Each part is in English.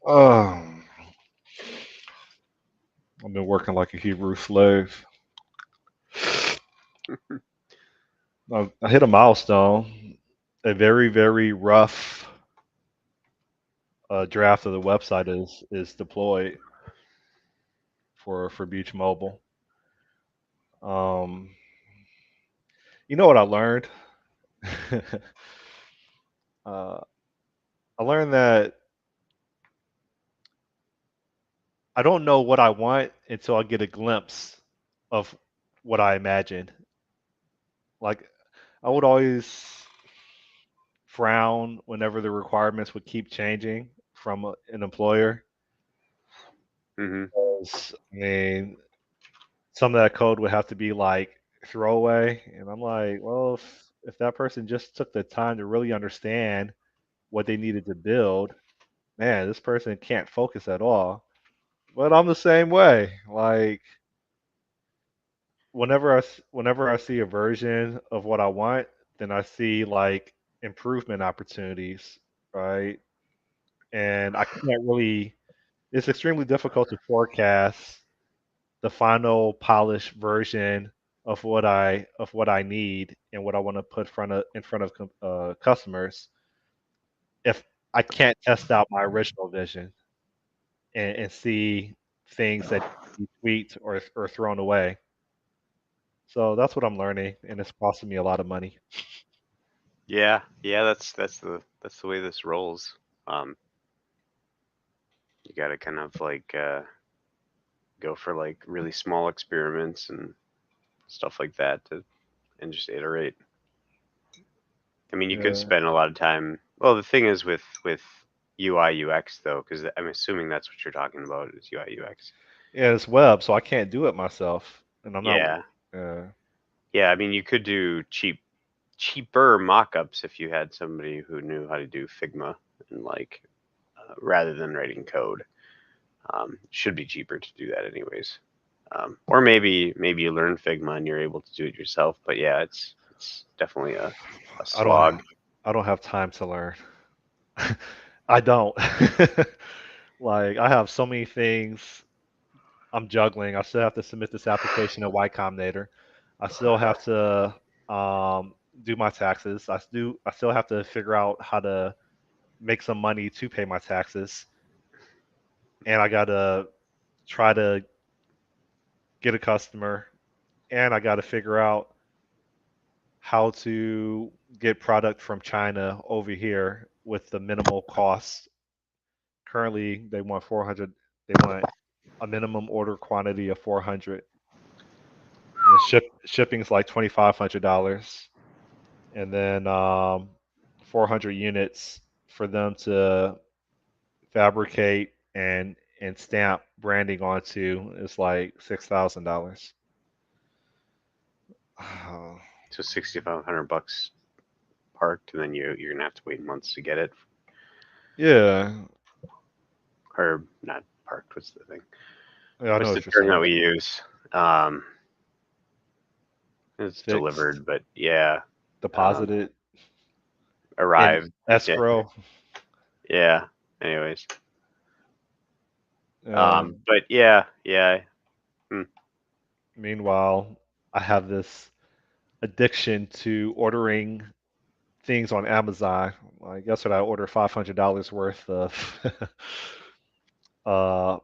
Um, I've been working like a Hebrew slave. I hit a milestone. A very, very rough draft of the website is deployed for Beach Mobile. Um, you know what I learned? uh, I learned that I don't know what I want until I get a glimpse of what I imagined. Like I would always frown whenever the requirements would keep changing from an employer. Hmm. 'Cause, I mean, some of that code would have to be like throwaway, and I'm like, well, if that person just took the time to really understand what they needed to build, man, this person can't focus at all. But I'm the same way. Like whenever I see a version of what I want, then I see like improvement opportunities, right? And I can't really. It's extremely difficult to forecast the final polished version of what I need and what I want to put in front of customers if I can't test out my original vision and see things that need to be tweaked or thrown away. So that's what I'm learning, and it's costing me a lot of money. Yeah, yeah, that's the way this rolls. You got to kind of like go for like really small experiments and stuff like that to and just iterate. I mean, you could Yeah, spend a lot of time. Well, the thing is with UI UX though, because I'm assuming that's what you're talking about is UI UX. yeah, it's web, so I can't do it myself, and I'm not. Yeah, Uh, yeah. I mean, you could do cheaper mock-ups if you had somebody who knew how to do Figma and like rather than writing code. Should be cheaper to do that anyways. Or maybe you learn Figma and you're able to do it yourself. But yeah, it's definitely a I don't slog. I don't have time to learn. I don't. Like I have so many things I'm juggling. I still have to submit this application to Y Combinator. I still have to do my taxes. I still have to figure out how to make some money to pay my taxes, and I gotta try to get a customer, and I gotta figure out how to get product from China over here with the minimal costs. Currently, they want 400. They want a minimum order quantity of 400. And shipping's like $2,500, and then 400 units for them to fabricate and stamp branding onto is like $6,000. So 6,500 bucks parked, and then you're gonna have to wait months to get it, Yeah, or not parked. What's the thing? yeah, I know What's the what you're term that saying. we use? Um, it's Fixed, delivered, but yeah, um, deposited in arrived. Yeah, escrow. yeah. Anyways, Uh, but yeah, yeah. Hmm. Meanwhile, I have this addiction to ordering things on Amazon. Like yesterday, I ordered $500 worth of uh,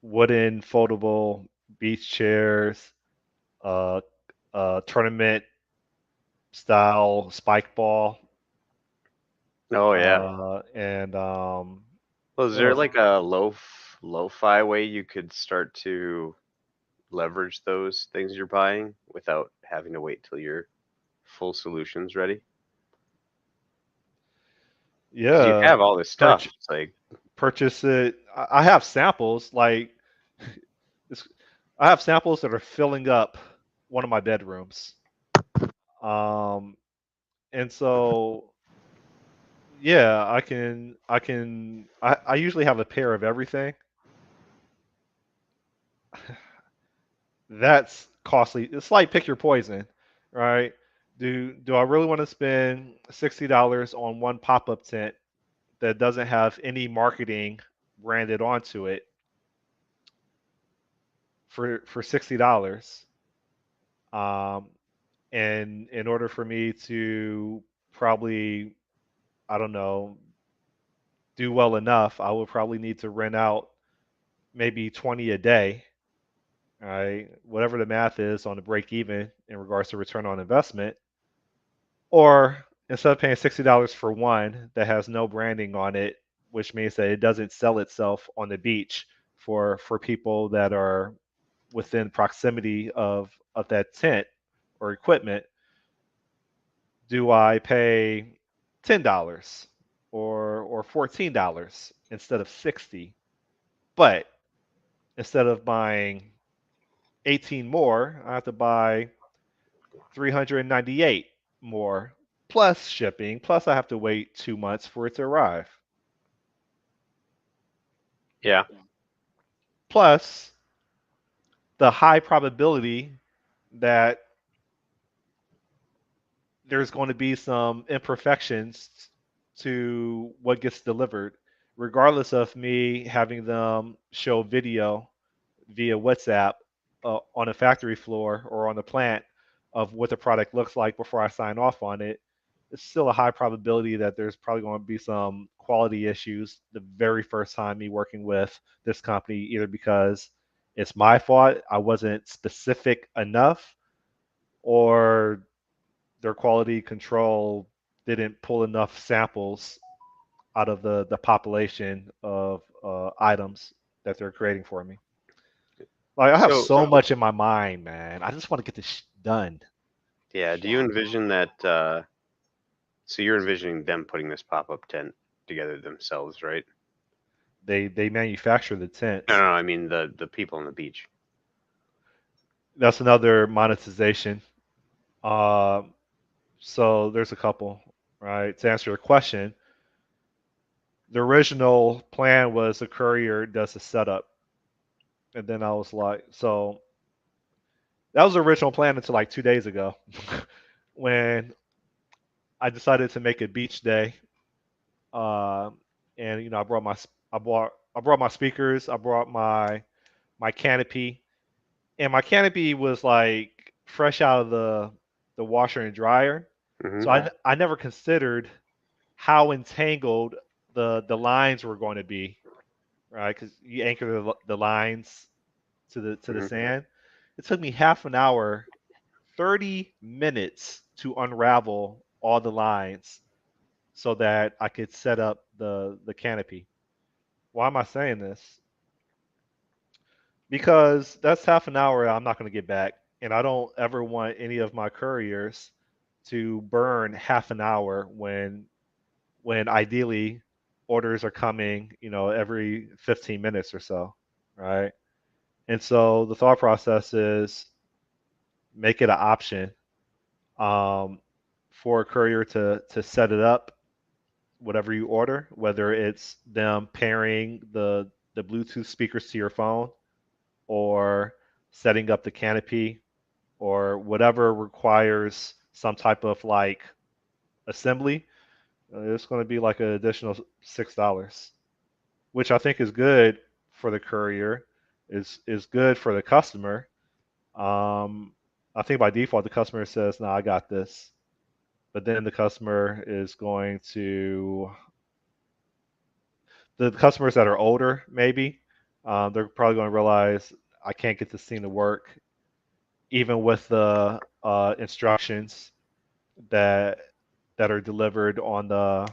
wooden foldable beach chairs, uh, tournament style spike ball, Oh yeah. and Well, is what there else? like a lo-fi way you could start to leverage those things you're buying without having to wait till your full solution's ready? Because you Yeah, have all this stuff. purch- It's like, purchase it. I have samples like it's, I have samples that are filling up one of my bedrooms. Um, and so yeah, I usually have a pair of everything. That's costly. It's like pick your poison, right? Do I really want to spend $60 on one pop-up tent that doesn't have any marketing branded onto it for $60. Um, and in order for me to probably, I don't know, do well enough, I would probably need to rent out maybe 20 a day, right? Whatever the math is on the break even in regards to return on investment. Or instead of paying $60 for one that has no branding on it, which means that it doesn't sell itself on the beach for people that are within proximity of that tent or equipment, do I pay $10 or $14 instead of 60? But instead of buying 18 more, I have to buy 398 more plus shipping, plus I have to wait 2 months for it to arrive. Yeah. Plus the high probability that there's going to be some imperfections to what gets delivered, regardless of me having them show video via WhatsApp on a factory floor or on the plant of what the product looks like before I sign off on it. It's still a high probability that there's probably going to be some quality issues the very first time me working with this company, either because it's my fault, I wasn't specific enough, or their quality control didn't pull enough samples out of the population of items that they're creating for me. Like I have So, so much in my mind, man. I just want to get this done. yeah, do you envision that? So you're envisioning them putting this pop-up tent together themselves, right? They manufacture the No, no, tents. no, I mean the people on the beach. That's another monetization. Uh, so there's a couple, right? To answer your question, the original plan was the courier does the setup, and then I was like, so that was the original plan until like 2 days ago, when I decided to make a beach day. Uh, and I brought my speakers, I brought my canopy, and my canopy was like fresh out of the washer and dryer. Hmm. So I never considered how entangled the lines were going to be, right? Because you anchor the lines to the Hmm. sand. It took me half an hour, 30 minutes to unravel all the lines so that I could set up the canopy. Why am I saying this? Because that's half an hour I'm not going to get back, and I don't ever want any of my couriers to burn half an hour when ideally orders are coming, every 15 minutes or so, right? And so the thought process is make it an option, um, for a courier to set it up, whatever you order, whether it's them pairing the Bluetooth speakers to your phone, or setting up the canopy, or whatever requires some type of like assembly. It's going to be like an additional $6, which I think is good for the courier, is good for the customer. Um, I think by default the customer says, "No, I got this," but then the customers that are older, maybe, they're probably going to realize I can't get this thing to work, even with the instructions that that are delivered on the.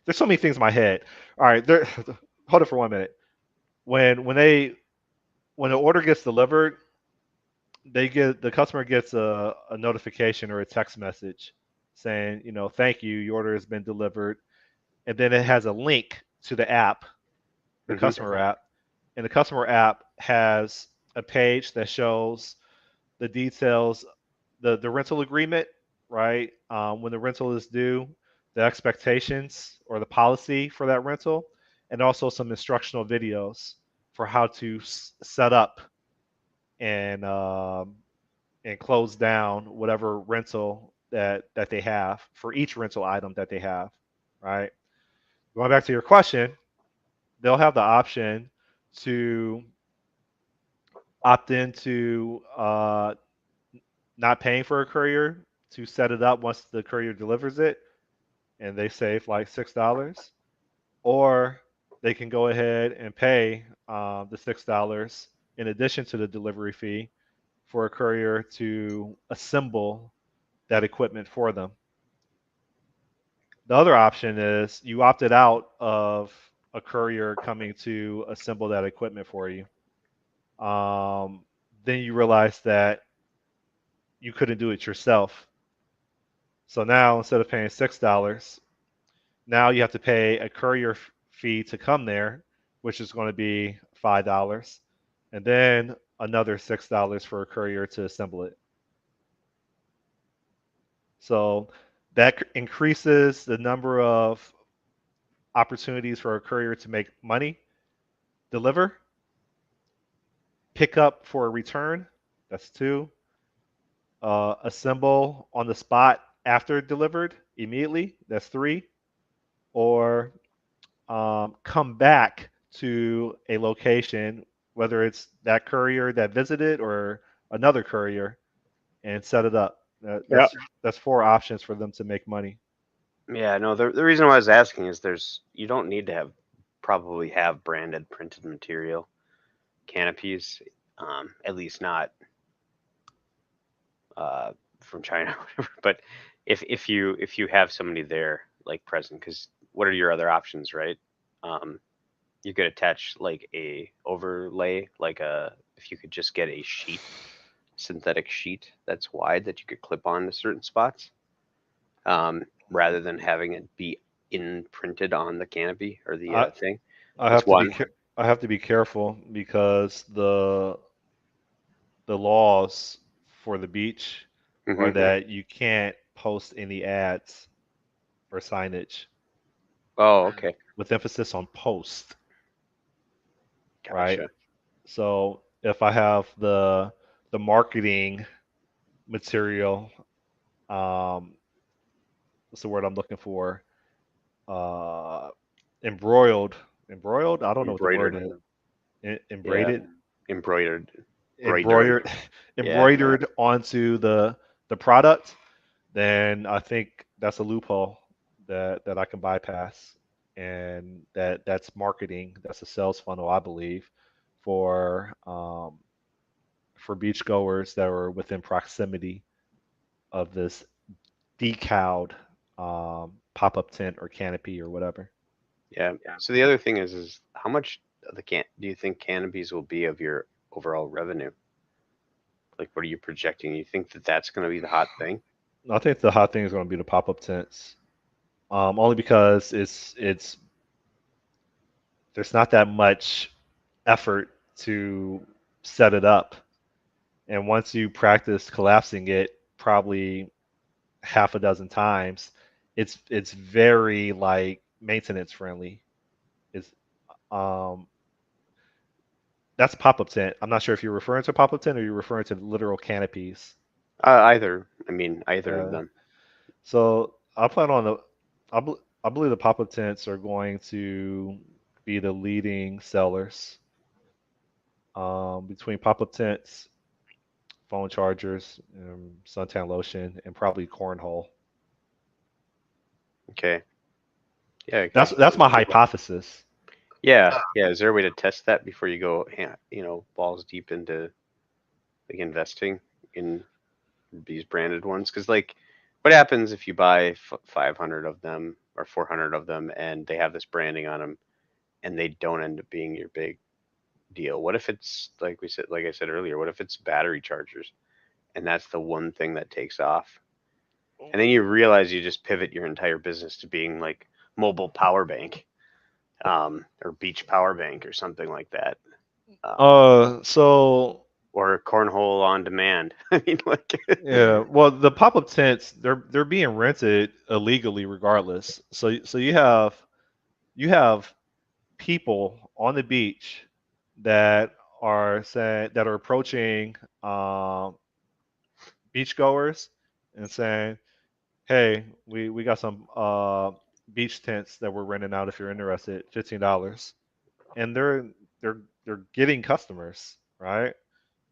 There's so many things in my head. All right, there. Hold it for 1 minute. When the order gets delivered, the customer gets a notification or a text message saying, thank you, your order has been delivered, and then it has a link to the app, the Hmm. customer app, and the customer app has a page that shows the details, the rental agreement, right? When the rental is due, the expectations or the policy for that rental, and also some instructional videos for how to set up and close down whatever rental that they have for each rental item that they have, right? Going back to your question, they'll have the option to opt into not paying for a courier to set it up once the courier delivers it, and they save like $6, or they can go ahead and pay the $6 in addition to the delivery fee for a courier to assemble that equipment for them. The other option is you opted out of a courier coming to assemble that equipment for you. Um, then you realize that you couldn't do it yourself. So now instead of paying $6, now you have to pay a courier fee to come there, which is going to be $5, and then another $6 for a courier to assemble it. So that increases the number of opportunities for a courier to make money, deliver, pick up for a return. That's two. Assemble on the spot after delivered immediately. That's three. Or come back to a location, whether it's that courier that visited or another courier, and set it up. Yeah. That's four options for them to make money. Yeah, no, the reason why I was asking is you don't need to probably have branded printed material canopies, at least not uh, from China or whatever. But if you have somebody there like present, because what are your other options, right? Um, you could attach like a overlay, like a if you could just get a sheet, synthetic sheet that's wide that you could clip on to certain spots, rather than having it be imprinted on the canopy or the I thing. I That's have to be one. I have to be careful because the laws for the beach are Hmm. that you can't post any ads or signage Oh, okay, with emphasis on post, right? gotcha. So if I have the marketing material, um, what's the word I'm looking for? Uh, embroiled, embroiled. I don't know what the word Embroidered, is. yeah, Embroidered, embroidered, broidered, embroidered, yeah. embroidered onto the product. Then I think that's a loophole that I can bypass, and that's marketing. That's a sales funnel, I believe, for beachgoers that are within proximity of this decaled pop-up tent or canopy or whatever. Yeah. So the other thing is how much of the can do you think canopies will be of your overall revenue? Like, what are you projecting? You think that that's going to be the hot thing? I think the hot thing is going to be the pop-up tents, only because it's there's not that much effort to set it up, and once you practice collapsing it, probably half a dozen times, it's very like maintenance friendly. It's um that's a pop-up tent. I'm not sure if you're referring to pop-up tent or you're referring to literal canopies. Either. I mean, either of Yeah. them. So I plan on I believe the pop-up tents are going to be the leading sellers between pop-up tents, phone chargers, suntan lotion, and probably cornhole. Okay. Yeah, That's my hypothesis. yeah. Is there a way to test that before you go, balls deep into like investing in these branded ones? Because like, what happens if you buy 500 of them or 400 of them and they have this branding on them and they don't end up being your big deal? What if it's like we said, like I said earlier, what if it's battery chargers and that's the one thing that takes off? And then you realize you just pivot your entire business to being like mobile power bank, or beach power bank or something like that. Um, So or cornhole on demand. I mean, like, yeah, well, the pop-up tents they're being rented illegally regardless. So you have people on the beach that that are approaching um, beachgoers and saying, "Hey, we got some beach tents that we're renting out if you're interested, $15." and they're getting customers, right?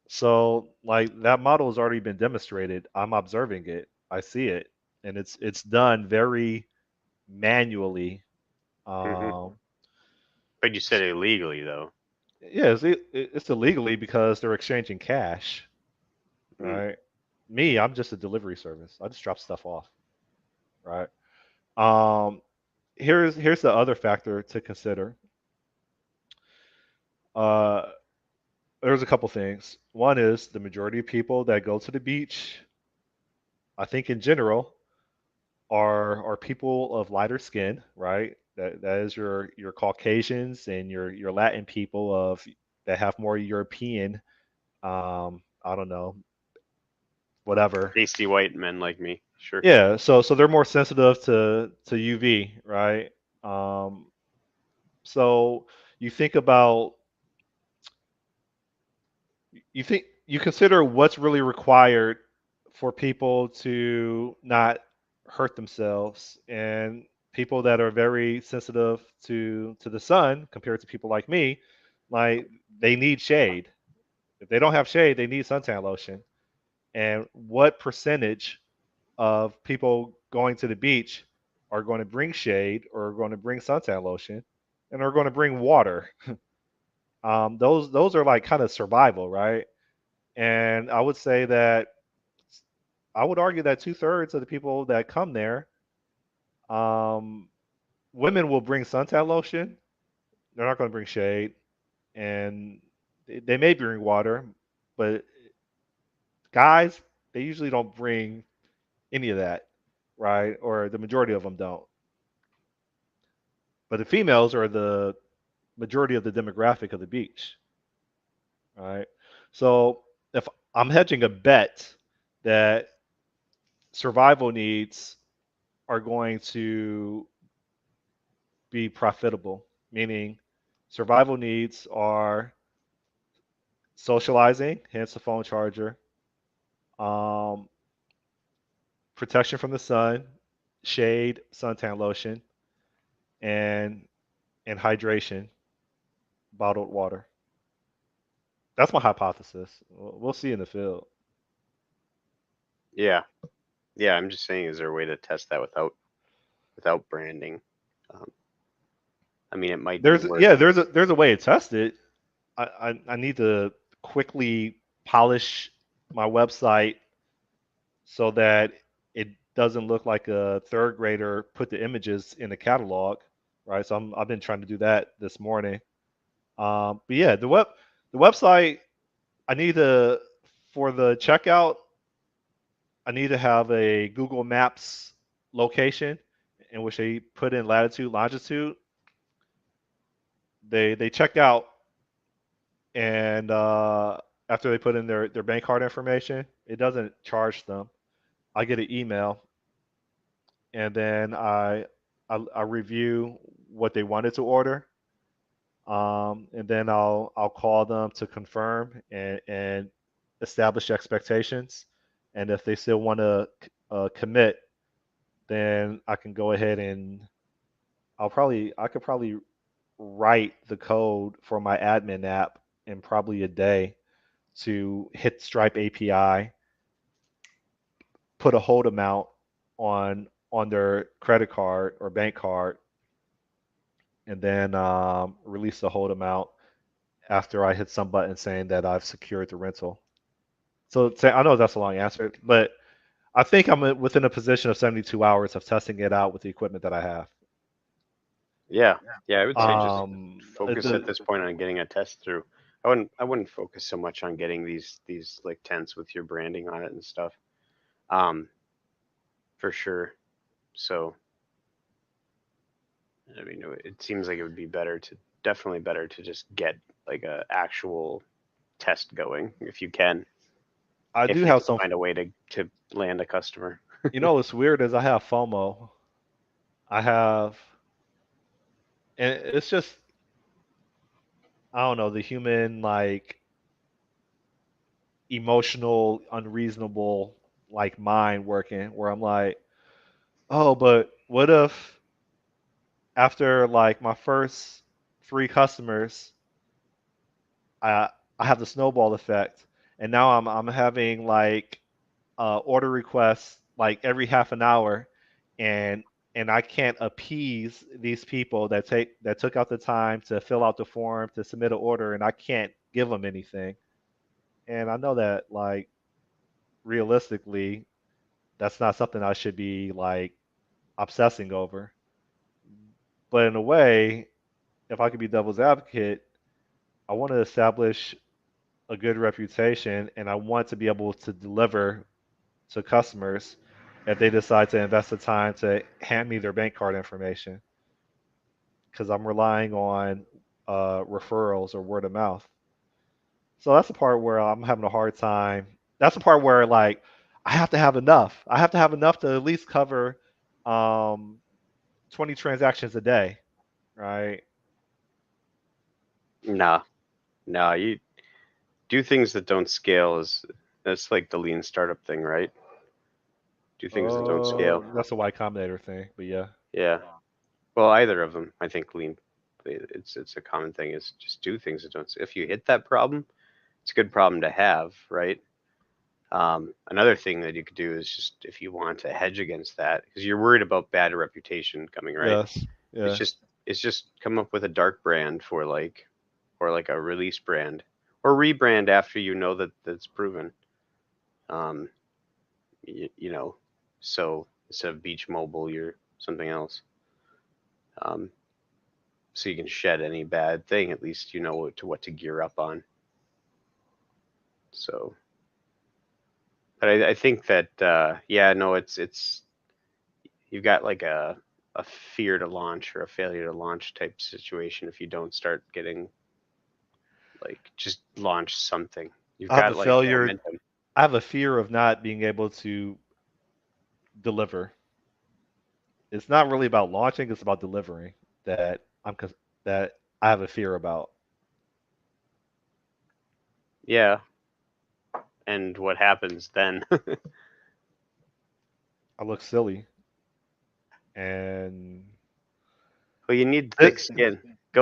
So like that model has already been demonstrated. I'm observing it. I see it, and it's done very manually. Hmm. Um, But you said illegally though. yeah, it's illegally because they're exchanging cash, Mm. right? Me, I'm just a delivery service. I just drop stuff off, right? Um, here's the other factor to consider. Uh, there's a couple things. One is the majority of people that go to the beach, I think in general, are people of lighter skin, right? That is your Caucasians and your Latin people of that have more European, I don't know, whatever. Pasty white men like me. Sure. Yeah, so they're more sensitive to UV, right? Um, so you think about you consider what's really required for people to not hurt themselves, and people that are very sensitive to the sun compared to people like me, like they need shade. If they don't have shade, they need suntan lotion. And what percentage of people going to the beach are going to bring shade or are going to bring suntan lotion and are going to bring water? Those are like kind of survival, right? And I would say that I would argue that 2/3 of the people that come there, um, women will bring suntan lotion. They're not going to bring shade, and they may bring water, but guys, they usually don't bring any of that, right? Or the majority of them don't. But the females are the majority of the demographic of the beach, right? So if I'm hedging a bet that survival needs are going to be profitable, meaning survival needs are socializing, hence the phone charger, um, protection from the sun, shade, suntan lotion, and hydration, bottled water. That's my hypothesis. We'll see in the field. Yeah. Yeah. I'm just saying, is there a way to test that without branding? Um, I mean, it might be worth. There's a way to test it. I need to quickly polish my website so that it doesn't look like a third grader put the images in the catalog, right? So I've been trying to do that this morning. But yeah, the website I need to for the checkout. I need to have a Google Maps location in which they put in latitude, longitude. They check out, and after they put in their bank card information, it doesn't charge them. I get an email, and then I review what they wanted to order, and then I'll call them to confirm and establish expectations. And if they still want to commit, then I can go ahead and I could probably write the code for my admin app in probably a day to hit Stripe API, put a hold amount on their credit card or bank card, and then release the hold amount after I hit some button saying that I've secured the rental. So I know that's a long answer, but I think I'm within a position of 72 hours of testing it out with the equipment that I have. Yeah. Yeah. I would say just focus at The this point on getting a test through. I wouldn't focus so much on getting these like tents with your branding on it and stuff. Um, for sure. So I mean, it seems like it would be better to definitely better to just get like a actual test going if you can, I do if you have can some. find a way to land a customer. You know what's weird is I have FOMO. I have, and it's just I don't know the human like emotional, unreasonable like mind working where I'm like, oh, but what if after like my first three customers, I I have the snowball effect, and now I'm having like order requests like every half an hour, and I can't appease these people that took out the time to fill out the form to submit an order, and I can't give them anything. And I know that like realistically, that's not something I should be like obsessing over. But in a way, if I could be devil's advocate, I want to establish a good reputation and I want to be able to deliver to customers if they decide to invest the time to hand me their bank card information because I'm relying on referrals or word of mouth. So that's the part where I'm having a hard time. That's the part where like I have to have enough. I have to have enough to at least cover um, 20 transactions a day, right? Nah, nah. You do things that don't scale is that's like the lean startup thing, right? Do things that don't scale. That's a Y Combinator thing, but yeah. Yeah. Well, either of them, I think lean. It's a common thing is just do things that don't. If you hit that problem, it's a good problem to have, right? Another thing that you could do is just if you want to hedge against that, because you're worried about bad reputation coming, right? Yes. It's Yeah. just it's just come up with a dark brand for like, or like a release brand, or rebrand after you know that that's proven. Um, you know, so instead of Beach Mobile, you're something else. Um, so you can shed any bad thing. At least you know what to gear up on. So, but I think that yeah, no, it's you've got like a fear to launch or a failure to launch type situation if you don't start getting like just launch something. You've I have a got like failure. momentum. I have a fear of not being able to deliver. It's not really about launching, it's about delivering that I have a fear about. Yeah, and what happens then? I look silly and Well, you need thick th- skin.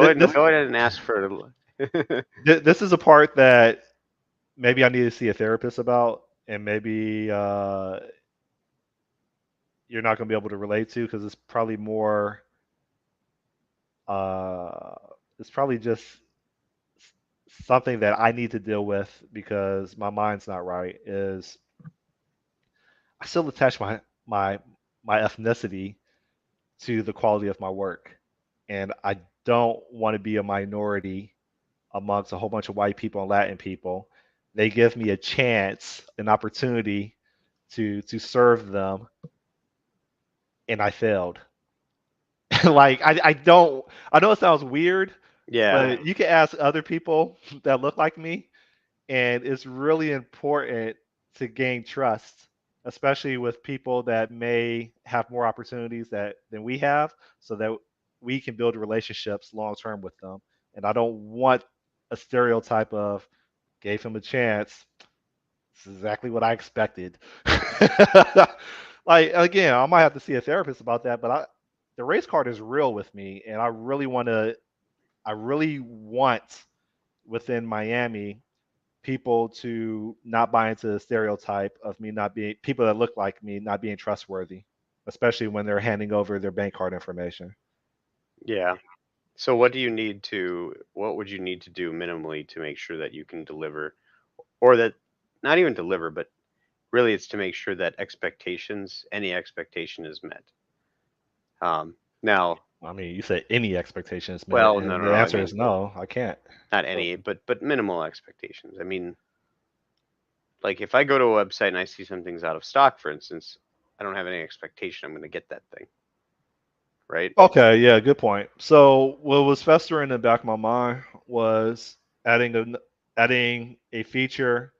this Go ahead and ask for. this is a part that maybe I need to see a therapist about, and maybe you're not going to be able to relate to because it's probably more. Uh, it's probably just something that I need to deal with because my mind's not right. Is I still attach my my ethnicity to the quality of my work, and I don't want to be a minority amongst a whole bunch of white people and Latin people. They give me a chance, an opportunity to serve them, and I failed. Like I don't. I know it sounds weird, Yeah, but you can ask other people that look like me, and it's really important to gain trust, especially with people that may have more opportunities than we have, so that we can build relationships long term with them. And I don't want a stereotype of gave him a chance. It's exactly what I expected. Like again, I might have to see a therapist about that, but the race card is real with me, and I really want within Miami people to not buy into the stereotype of me not being people that look like me not being trustworthy, especially when they're handing over their bank card information. yeah. So what do you need to? What would you need to do minimally to make sure that you can deliver, or that not even deliver, but really it's to make sure that any expectation is met. Now, I mean, you said any expectations met, well, no, and no, the no. I answer is mean, no, I can't. not any, but minimal expectations. I mean, like if I go to a website and I see something's out of stock, for instance, I don't have any expectation I'm going to get that thing, right? Okay, yeah, good point. So what was festering in the back of my mind was adding a adding a feature.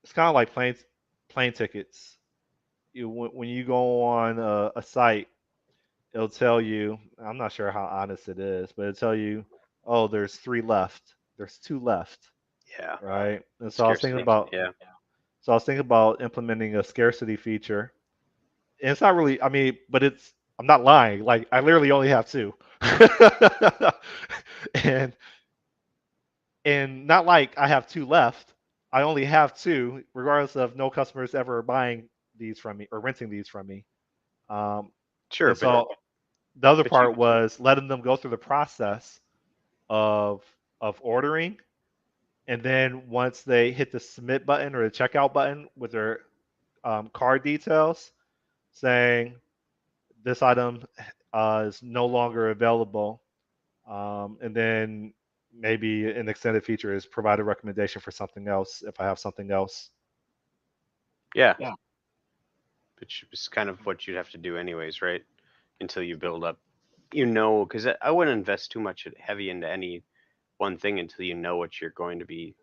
It's kind of like plane tickets. When you go on a site, it'll tell you. I'm not sure how honest it is, but it'll tell you, oh, there's three left. There's two left, Yeah, right? And scarcity. Yeah, so I was thinking about implementing a scarcity feature. And it's not really. I mean, but it's I'm not lying. Like I literally only have two. and and not like I have two left. I only have two, regardless of no customers ever buying these from me or renting these from me. Um, Sure, and so the other but you part was letting them go through the process of ordering, and then once they hit the submit button or the checkout button with their card details, saying this item is no longer available. And then maybe an extended feature is provide a recommendation for something else if I have something else. yeah, which is kind of what you'd have to do anyways, right? Until you build up, because I wouldn't invest too much heavy into any one thing until you know what you're going to be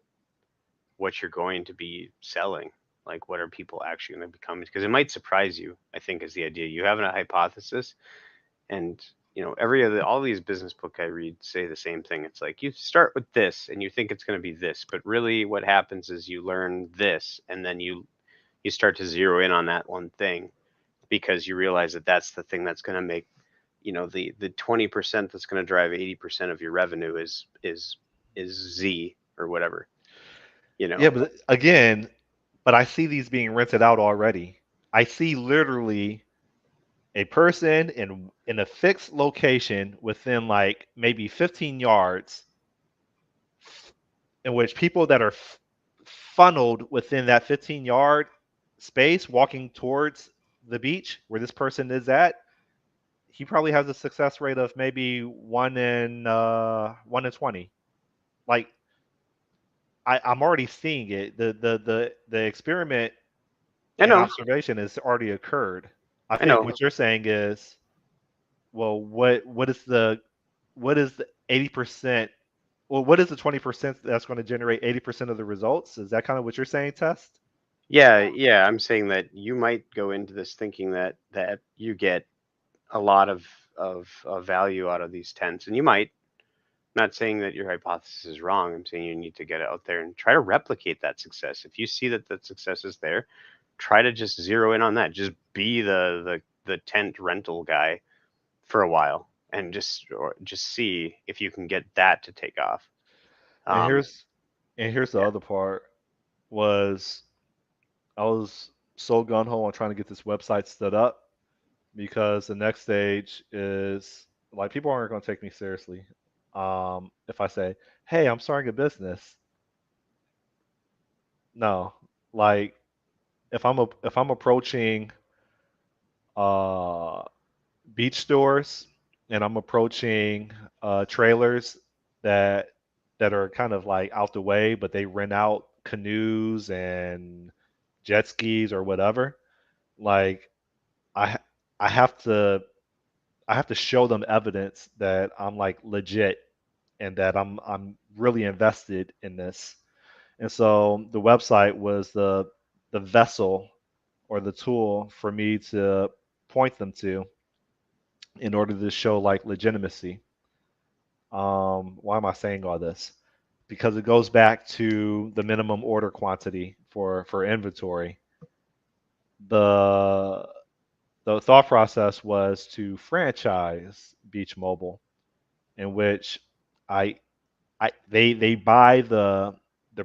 selling. Like, what are people actually going to become? Because it might surprise you. I think is the idea. You have a hypothesis, and every other all these business book I read say the same thing. It's like you start with this, and you think it's going to be this, but really, what happens is you learn this, and then you start to zero in on that one thing because you realize that that's the thing that's going to make the 20% that's going to drive 80% of your revenue is Z or whatever. Yeah, but again, but I see these being rented out already. I see literally a person in a fixed location within like maybe 15 yards, in which people that are funneled within that 15-yard space walking towards the beach where this person is at, he probably has a success rate of maybe 1 in 20. Like I'm already seeing it. The experiment I and know, observation has already occurred. I I think know. what you're saying is, well, what is the 80%? Well, what is the 20% that's going to generate 80% of the results? Is that kind of what you're saying, Test? Yeah, yeah. I'm saying that you might go into this thinking that you get a lot of value out of these tents, and you might. Not saying that your hypothesis is wrong. I'm saying you need to get it out there and try to replicate that success. If you see that that success is there, try to just zero in on that. Just be the tent rental guy for a while and just see if you can get that to take off. And Um, here's the yeah, other part was I was so gun ho on trying to get this website stood up because the next stage is like people aren't going to take me seriously. If I say, "Hey, I'm starting a business," no, like if I'm approaching uh, beach stores and I'm approaching trailers that are kind of like out the way, but they rent out canoes and jet skis or whatever. Like I I have to show them evidence that I'm like legit and that I'm really invested in this. And so the website was the vessel or the tool for me to point them to in order to show like legitimacy. Why am I saying all this? Because it goes back to the minimum order quantity for inventory. The the thought process was to franchise Beach Mobile, in which I they buy the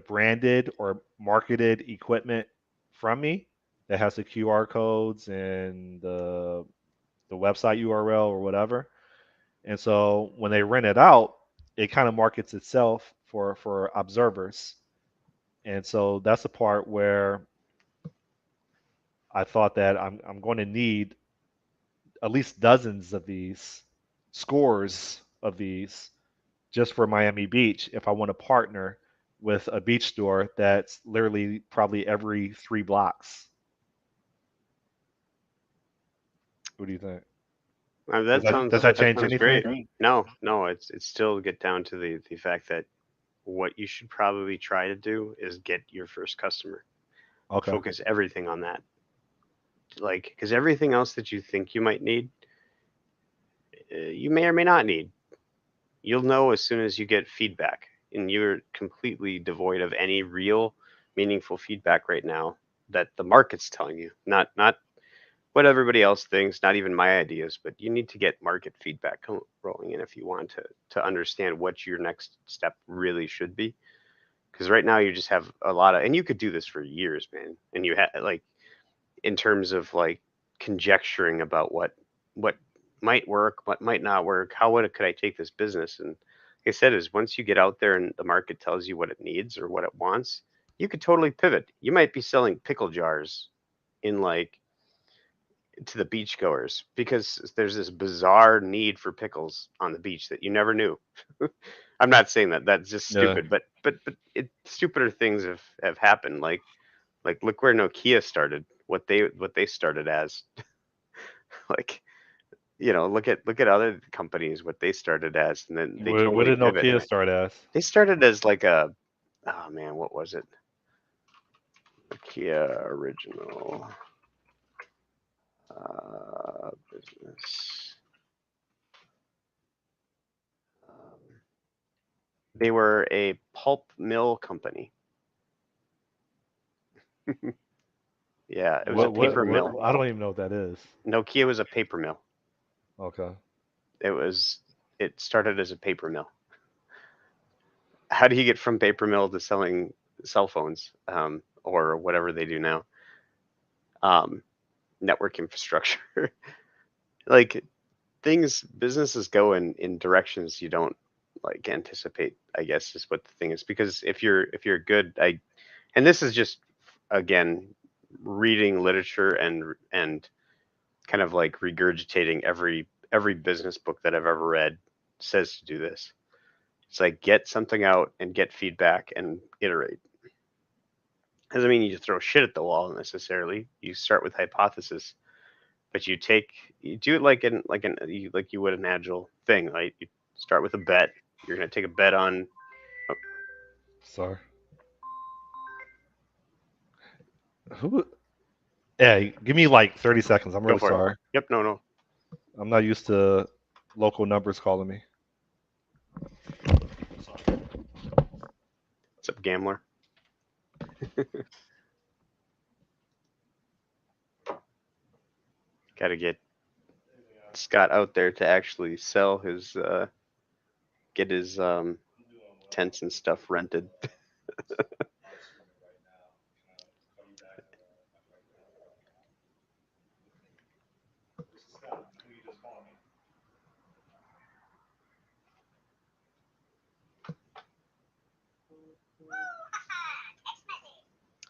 branded or marketed equipment from me that has the QR codes and the website URL or whatever. And so when they rent it out, it kind of markets itself for observers. And so that's the part where I thought that I'm going to need at least dozens of these, scores of these, just for Miami Beach if I want to partner with a beach store that's literally probably every 3 blocks. What do you think? that Does sounds that that change sounds anything? great. No, no, it's still get down to the fact that what you should probably try to do is get your first customer. Okay. Focus everything on that, like because everything else that you think you might need, you may or may not need. You'll know as soon as you get feedback, and you're completely devoid of any real meaningful feedback right now that the market's telling you. Not what everybody else thinks, not even my ideas, but you need to get market feedback rolling in if you want to understand what your next step really should be. Because right now you just have a lot of, and you could do this for years, man. And you have like in terms of like conjecturing about what might work, what might not work, could I take this business? And like I said, is once you get out there and the market tells you what it needs or what it wants, you could totally pivot. You might be selling pickle jars in like to the beachgoers because there's this bizarre need for pickles on the beach that you never knew. I'm not saying that that's just Yeah. stupid, but stupider things have happened. Like look where Nokia started, what they started as. Like look at other companies what they started as, and then they What totally did pivot. Nokia And start as? they started as like a oh man, what was it? Nokia original business. Um, they were a pulp mill company. Yeah, it was a paper mill. I don't even know what that is. Nokia was a paper mill. Okay. It was it started as a paper mill. How do you get from paper mill to selling cell phones or whatever they do now? Um, Network infrastructure. Like businesses go in directions you don't like anticipate, I guess is what the thing is. Because if you're good, and this is just again reading literature and kind of like regurgitating every business book that I've ever read says to do this. It's like get something out and get feedback and iterate. Doesn't mean you just throw shit at the wall necessarily. You start with hypothesis, but you do it like you would an agile thing. Right? You start with a bet. You're gonna take a bet on. Oh, Sorry. Who? Yeah, give me like 30 seconds. I'm go really for it. sorry. Yep. No. No. I'm not used to local numbers calling me. What's up, gambler? Got to get Scott out there to actually sell his get his tents and stuff rented.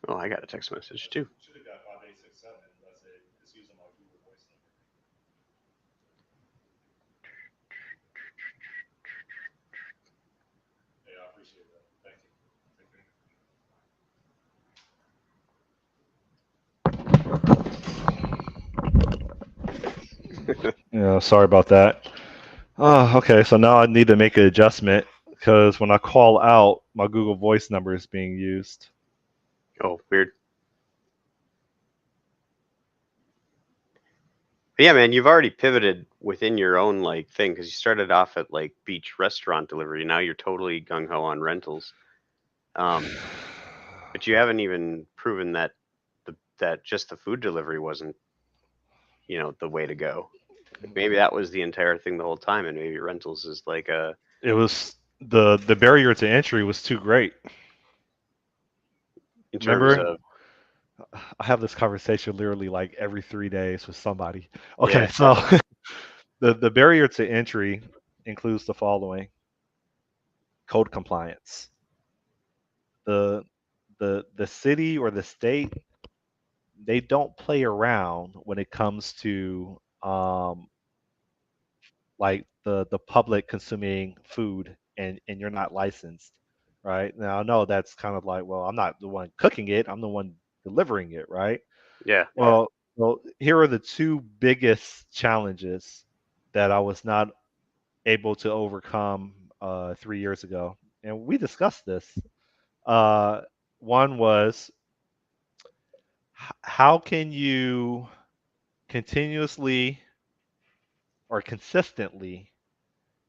Oh, I got a text message too. Yeah, sorry about that. Oh, okay. So now I need to make an adjustment because when I call out, my Google Voice number is being used. Oh, weird. But yeah, man, you've already pivoted within your own like thing because you started off at like beach restaurant delivery. Now you're totally gung ho on rentals. Um, but you haven't even proven that that just the food delivery wasn't the way to go. Like maybe that was the entire thing the whole time, and maybe rentals is like a It was the barrier to entry was too great. in terms Remember, of I have this conversation literally like every 3 days with somebody. Okay, yeah, so the barrier to entry includes the following: code compliance. The the city or the state, they don't play around when it comes to like the public consuming food and you're not licensed, right? Now I know that's kind of like, well, I'm not the one cooking it, I'm the one delivering it, right? yeah, Well, here are the two biggest challenges that I was not able to overcome 3 years ago, and we discussed this. Uh, One was how can you continuously or consistently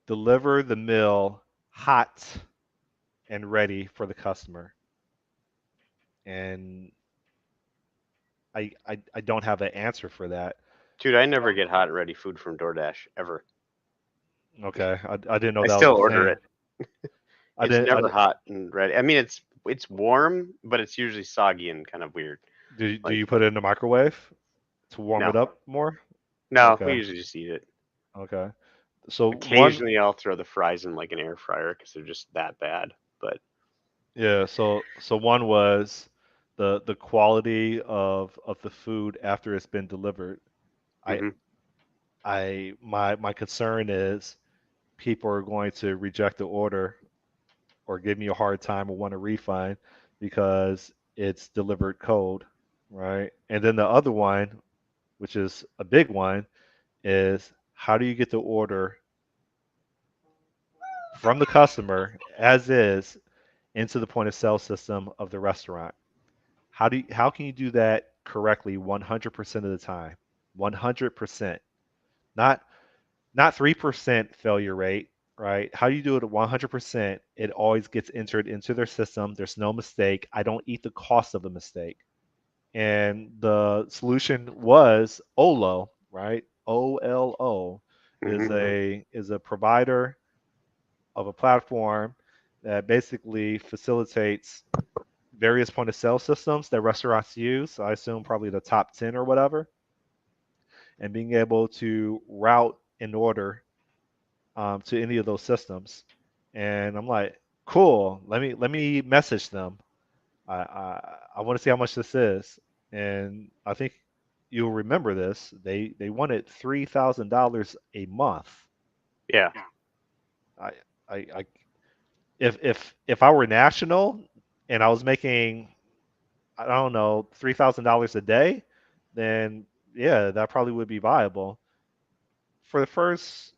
deliver the meal hot and ready for the customer? And I don't have an answer for that. Dude, I never get hot and ready food from DoorDash ever. Okay, I didn't know I that was still a order thing. it. I It's didn't. never hot and ready. I mean, it's warm, but it's usually soggy and kind of weird. Do Like, you put it in the microwave to warm no, it up more? no, we Okay, usually just eat it. okay. So one, Occasionally, I'll throw the fries in like an air fryer because they're just that bad. But yeah. So one was the quality of the food after it's been delivered. I hmm my concern is people are going to reject the order or give me a hard time or want a refund because it's delivered cold, right? And then the other one, which is a big one, is how do you get the order from the customer as is into the point of sale system of the restaurant? How can you do that correctly 100% of the time? 100%. Not not 3% failure rate, right? How do you do it at 100%? It always gets entered into their system. There's no mistake. I don't eat the cost of a mistake. And the solution was Olo, right? OLO hmm is a provider of a platform that basically facilitates various point of sale systems that restaurants use. I assume probably the top 10 or whatever, and being able to route an order to any of those systems. And I'm like, cool. Let me message them. I want to see how much this is. And I think you'll remember this. They wanted $3,000 a month. yeah, I I if I were national and I was making, I don't know, $3,000 a day, then yeah, that probably would be viable. For the first,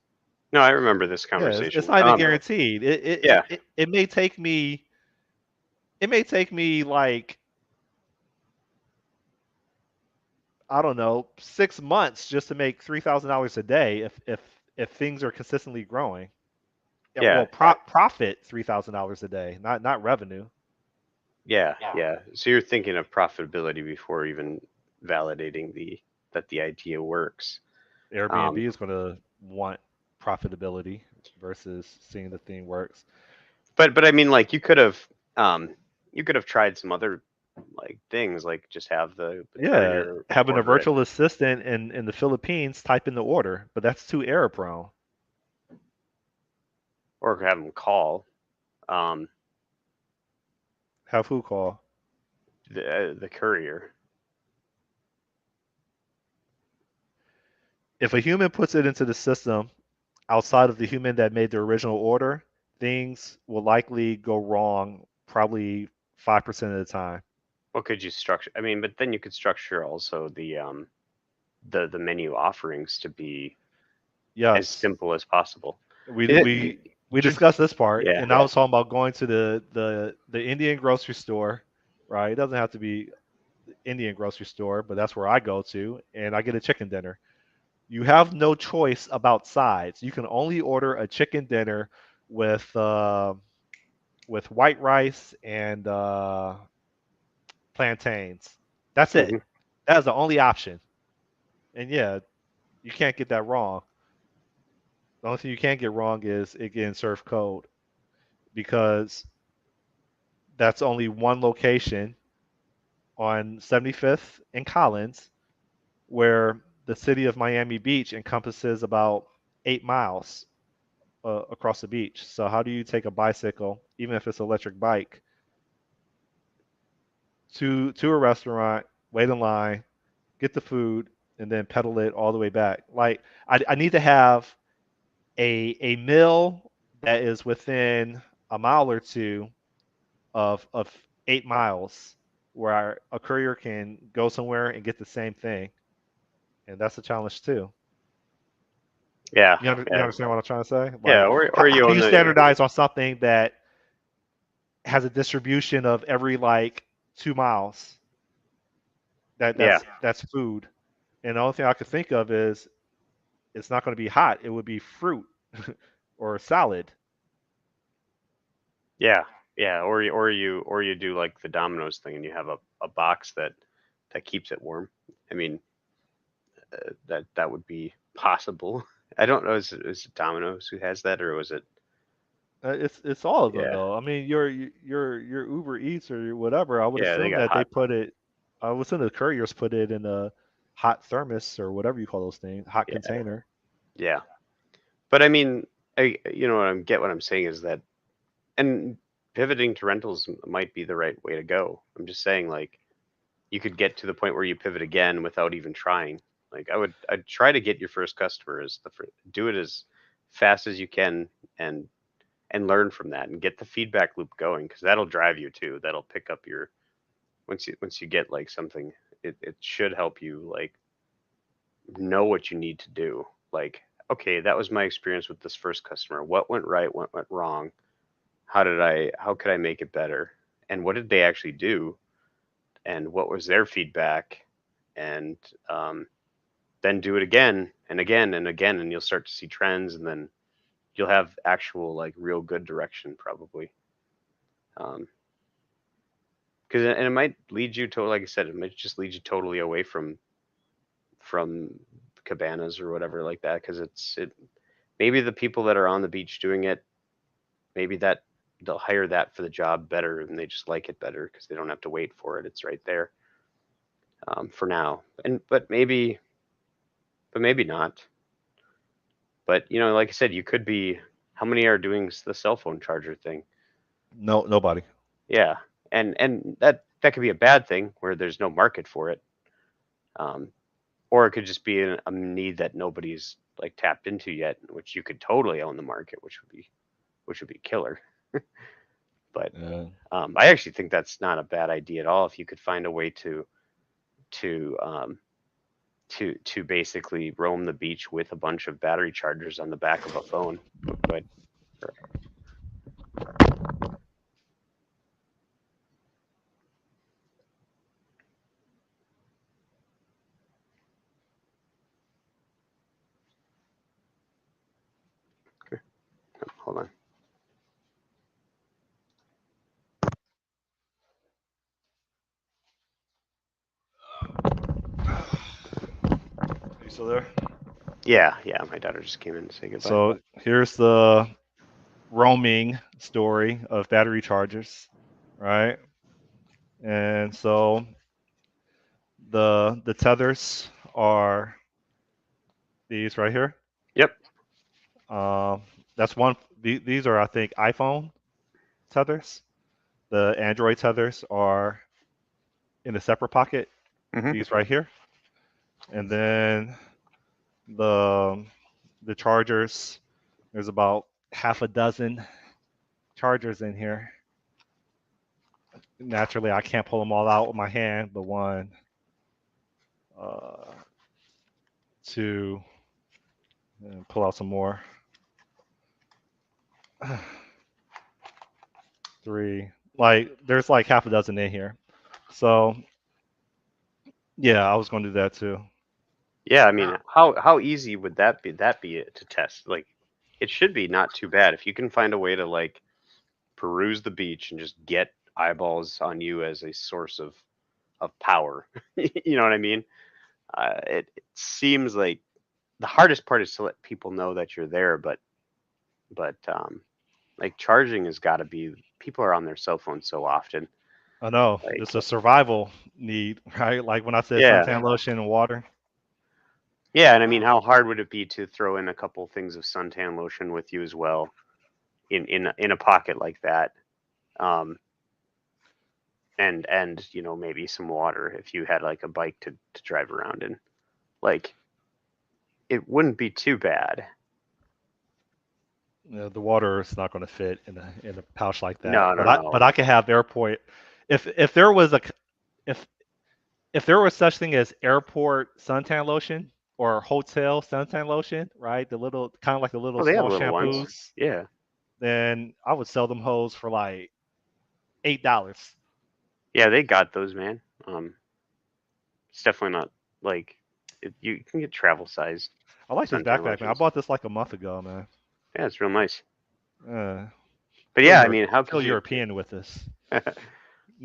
no, I remember this yeah, it's conversation. not even guaranteed. Yeah, It may take me, it may take me like, I don't know, 6 months just to make $3,000 a day if things are consistently growing. Yeah, yeah, well, profit $3,000 a day, not revenue. yeah, yeah. So you're thinking of profitability before even validating the idea works. Airbnb Um, is going to want profitability versus seeing the thing works. but I mean, like um, you could have tried some other like things, like just have the Yeah, courier having a order it, virtual assistant in the Philippines type in the order, but that's too error prone. or have them call um, Have who call? the courier. If a human puts it into the system outside of the human that made the original order, things will likely go wrong probably 5% of the time. What could you structure? I mean, but then you could structure also the menu offerings to be as Yes, simple as possible. we It, we we just discussed this part, yeah, and I was talking about going to the Indian grocery store, right? It doesn't have to be Indian grocery store, but that's where I go to, and I get a chicken dinner. You have no choice about sides. You can only order a chicken dinner with uh, with white rice and plantains. That's it. hmm That is the only option. And yeah, you can't get that wrong. The only thing you can't get wrong is it getting served cold because that's only one location on 75th and Collins, where the city of Miami Beach encompasses about 8 miles across the beach. So how do you take a bicycle, even if it's an electric bike, to a restaurant, wait in line, get the food, and then pedal it all the way back? Like I need to have a mill that is within a mile or two of 8 miles, where a courier can go somewhere and get the same thing, and that's a challenge too. yeah, You yeah, understand what I'm trying to say? yeah. Like, Or how you do own you the standardize on something that has a distribution of every like 2 miles? yeah, That's food, and the only thing I could think of is it's not going to be hot. It would be fruit or salad. yeah, yeah. Or you do like the Domino's thing, and you have a box that keeps it warm. I mean, that would be possible. I don't know. Is it Domino's who has that, or was it? It's all of them Yeah, though. I mean, your Uber Eats or your whatever. I would yeah, they assume got that they hot. put it. I would assume the couriers put it in a hot thermos or whatever you call those things, hot Yeah, container. yeah. But I mean, what I'm saying is that, and pivoting to rentals might be the right way to go. I'm just saying, like, you could get to the point where you pivot again without even trying. Like, I'd try to get your first customer as do it as fast as you can, and learn from that and get the feedback loop going, because that'll drive you too. That'll pick up your, once you get like something, it should help you like know what you need to do. Like, okay, that was my experience with this first customer. What went right? What went wrong? How could I make it better? And what did they actually do? And what was their feedback? And then do it again and again and again, and you'll start to see trends, and then you'll have actual like real good direction probably. Um, because and it might lead you to, like I said, it might just lead you totally away from cabanas or whatever like that, because it maybe the people that are on the beach doing it, maybe that they'll hire that for the job better, and they just like it better because they don't have to wait for it. It's right there, for now. And but maybe not. But like I said, you could be. How many are doing the cell phone charger thing? No, nobody. Yeah, and that could be a bad thing where there's no market for it, um, or it could just be a need that nobody's like tapped into yet, which you could totally own the market, which would be killer. But Yeah. I actually think that's not a bad idea at all if you could find a way to to basically roam the beach with a bunch of battery chargers on the back of a phone. Oh, go ahead. Hold on. You still there? Yeah, yeah. My daughter just came in to say goodbye. So here's the roaming story of battery chargers, right? And so the tethers are these right here. Yep. Um, that's one. These are, I think, iPhone tethers. The Android tethers are in a separate pocket. Hmm. These right here, and then the the chargers. There's about half a dozen chargers in here. Naturally, I can't pull them all out with my hand, but one, uh, two, and pull out some more. Three. Like there's like half a dozen in here. So yeah, I was gonna do that too. Yeah, I mean, how easy would that be to test? Like, it should be not too bad if you can find a way to like peruse the beach and just get eyeballs on you as a source of power. You know what I mean? It seems like the hardest part is to let people know that you're there, but like charging has got to be. People are on their cell phones so often. I know Like, it's a survival need, right? Like when I said yeah, suntan lotion and water. yeah, and I mean, how hard would it be to throw in a couple things of suntan lotion with you as well in a pocket like that? Um, and maybe some water if you had like a bike to drive around in. Like, it wouldn't be too bad. The water is not going to fit in a pouch like that. No, no, But no. I can have airport. If there was a if if there was such thing as airport suntan lotion or hotel suntan lotion, right? The little kind of like the little Oh, they have small little ones. shampoos, Yeah. then I would sell them hose for like $8. Yeah, they got those, man. It's definitely not like you can get travel sized I like this suntan backpack, man. I lotions. bought this like a month ago, man. Yeah, it's real nice. Uh, But feel yeah, I Euro- mean, how could feel you? European with this.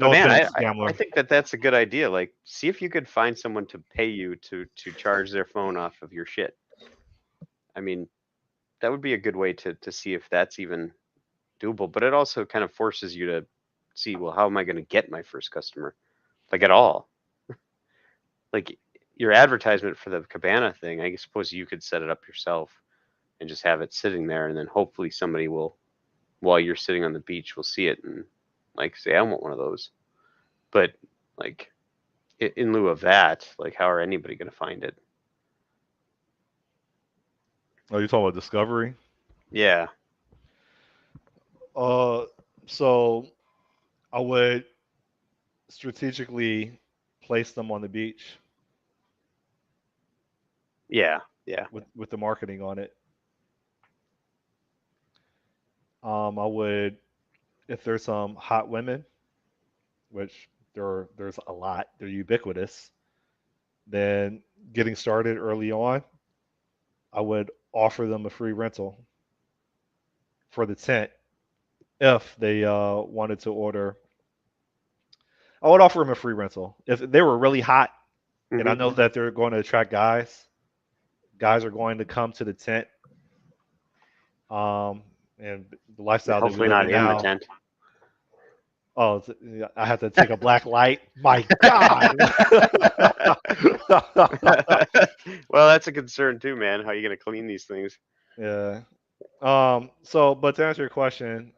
But No man, offense, I gambler. think that that's a good idea. Like, see if you could find someone to pay you to charge their phone off of your shit. I mean, that would be a good way to see if that's even doable. But it also kind of forces you to see, well, how am I going to get my first customer? Like at all? Like your advertisement for the cabana thing, I suppose you could set it up yourself and just have it sitting there, and then hopefully somebody will, while you're sitting on the beach, will see it and like say, I want one of those. But like in lieu of that, like how are anybody going to find it? Are you talking about discovery? Yeah, Uh, so I would strategically place them on the beach yeah, yeah. with the marketing on it. I would, if there's some hot women, which there's a lot, they're ubiquitous. Then getting started early on, I would offer them a free rental for the tent if they wanted to order. I would offer them a free rental if they were really hot, and I Hmm. know that they're going to attract guys. Guys are going to come to the tent, um, and the lifestyle that we Hopefully live not in in the now. tent. Oh, I have to take a black light. My God. Well, that's a concern too, man. How are you going to clean these things? Yeah. So, but to answer your question,